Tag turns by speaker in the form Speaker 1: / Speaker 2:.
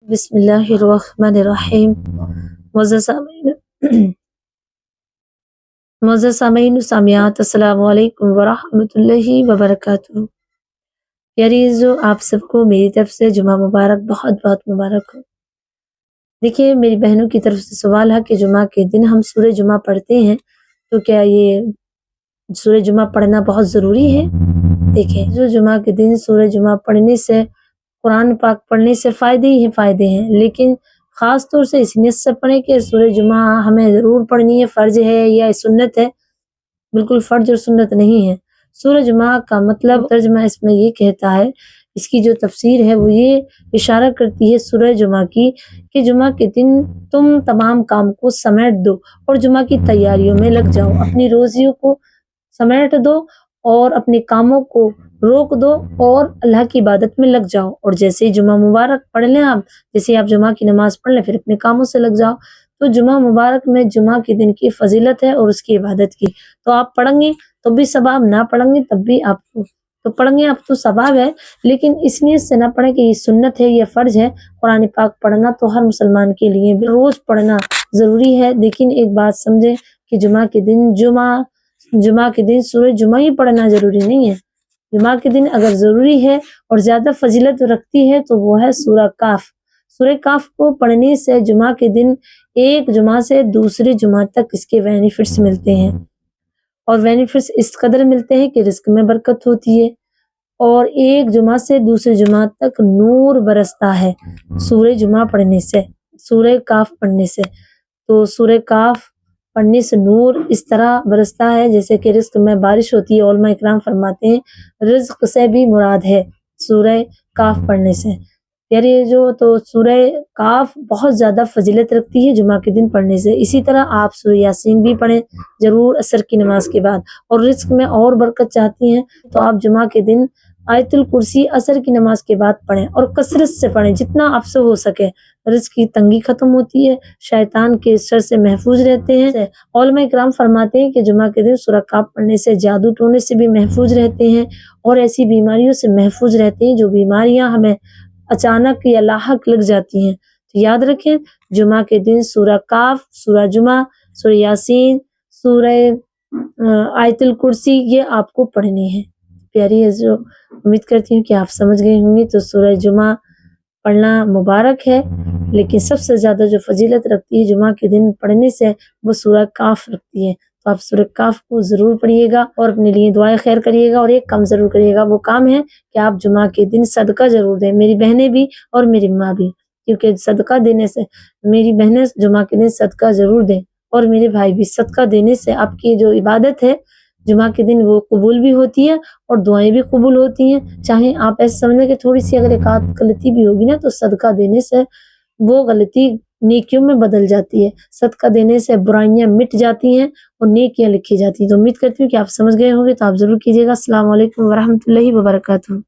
Speaker 1: بسم اللہ الرحمن الرحیم۔ معزز سامعین و سامعات، السلام علیکم ورحمۃ اللہ وبرکاتہ۔ پیاری عزیزو، آپ سب کو میری طرف سے جمعہ مبارک، بہت بہت مبارک ہو۔ دیکھیے، میری بہنوں کی طرف سے سوال ہے کہ جمعہ کے دن ہم سورہ جمعہ پڑھتے ہیں، تو کیا یہ سورہ جمعہ پڑھنا بہت ضروری ہے؟ دیکھیں، جو جمعہ کے دن سورہ جمعہ پڑھنے سے، قرآن پاک پڑھنے سے فائدے ہی فائدے ہیں، لیکن خاص طور سے اس نیت سے پڑھیں کہ سورہ جمعہ ہمیں ضرور پڑھنی ہے، فرض ہے یا سنت ہے۔ بالکل فرض اور سنت نہیں ہے۔ سورہ جمعہ کا مطلب ترجمہ اس میں یہ کہتا ہے، اس کی جو تفسیر ہے وہ یہ اشارہ کرتی ہے سورہ جمعہ کی کہ جمعہ کے دن تم تمام کام کو سمیٹ دو اور جمعہ کی تیاریوں میں لگ جاؤ، اپنی روزیوں کو سمیٹ دو اور اپنے کاموں کو روک دو اور اللہ کی عبادت میں لگ جاؤ، اور جیسے ہی جمعہ مبارک پڑھ لیں آپ، جیسے آپ جمعہ کی نماز پڑھ لیں پھر اپنے کاموں سے لگ جاؤ۔ تو جمعہ مبارک میں جمعہ کے دن کی فضیلت ہے اور اس کی عبادت کی، تو آپ پڑھیں گے تو بھی ثواب، نہ پڑھیں گے تب بھی آپ کو، تو پڑھیں گے آپ تو ثواب ہے، لیکن اس نیت سے نہ پڑھیں کہ یہ سنت ہے، یہ فرض ہے۔ قرآن پاک پڑھنا تو ہر مسلمان کے لیے روز پڑھنا ضروری ہے، لیکن ایک بات سمجھیں کہ جمعہ کے دن سورہ جمعہ ہی پڑھنا ضروری نہیں ہے۔ جمعہ کے دن اگر ضروری ہے اور زیادہ فضیلت رکھتی ہے تو وہ ہے سورہ کاف۔ سورہ کاف کو پڑھنے سے جمعہ کے دن ایک جمعہ سے دوسرے جمعہ تک اس کے بینیفٹس ملتے ہیں، اور بینیفٹس اس قدر ملتے ہیں کہ رزق میں برکت ہوتی ہے، اور ایک جمعہ سے دوسرے جمعہ تک نور برستا ہے سورہ جمعہ پڑھنے سے، سورہ کاف پڑھنے سے۔ تو سورہ کاف پڑھنے سے نور اس طرح برستا ہے جیسے کہ رزق میں بارش ہوتی ہے۔ علماء اکرام فرماتے ہیں رزق سے بھی مراد ہے سورہ کاف پڑھنے سے۔ یعنی تو سورہ کاف بہت زیادہ فضیلت رکھتی ہے جمعہ کے دن پڑھنے سے۔ اسی طرح آپ سورہ یاسین بھی پڑھیں ضرور عصر کی نماز کے بعد، اور رزق میں اور برکت چاہتی ہیں تو آپ جمعہ کے دن آیت الکرسی عصر کی نماز کے بعد پڑھیں، اور کثرت سے پڑھیں جتنا آپ سے ہو سکے۔ رزق کی تنگی ختم ہوتی ہے، شیطان کے شر سے محفوظ رہتے ہیں۔ علماء اکرام فرماتے ہیں کہ جمعہ کے دن سورہ کاف پڑھنے سے جادو ٹونے سے بھی محفوظ رہتے ہیں، اور ایسی بیماریوں سے محفوظ رہتے ہیں جو بیماریاں ہمیں اچانک یا لاحق لگ جاتی ہیں۔ تو یاد رکھیں، جمعہ کے دن سورہ کاف، سورہ جمعہ، سورہ یاسین، سورہ آیت الکرسی یہ آپ کو پڑھنی ہے۔ پیاری عزیزو، امید کرتی ہوں کہ آپ سمجھ گئے ہوں گے۔ تو سورہ جمعہ پڑھنا مبارک ہے، لیکن سب سے زیادہ جو فضیلت رکھتی ہے جمعہ کے دن پڑھنے سے وہ سورہ کاف رکھتی ہے۔ تو آپ سورہ کاف کو ضرور پڑھیے گا اور اپنے لیے دعائیں خیر کریے گا، اور ایک کام ضرور کریے گا، وہ کام ہے کہ آپ جمعہ کے دن صدقہ ضرور دیں، میری بہنیں بھی اور میری ماں بھی، کیونکہ صدقہ دینے سے، میری بہنیں جمعہ کے دن صدقہ ضرور دیں، اور میرے بھائی بھی، صدقہ دینے سے آپ کی جو عبادت ہے جمعہ کے دن وہ قبول بھی ہوتی ہے اور دعائیں بھی قبول ہوتی ہیں۔ چاہے آپ ایسے سمجھیں کہ تھوڑی سی اگر ایک آدھ غلطی بھی ہوگی نا تو صدقہ دینے سے وہ غلطی نیکیوں میں بدل جاتی ہے، صدقہ دینے سے برائیاں مٹ جاتی ہیں اور نیکیاں لکھی جاتی ہیں۔ تو امید کرتی ہوں کہ آپ سمجھ گئے ہوں گے، تو آپ ضرور کیجیے گا۔ السلام علیکم ورحمۃ اللہ وبرکاتہ۔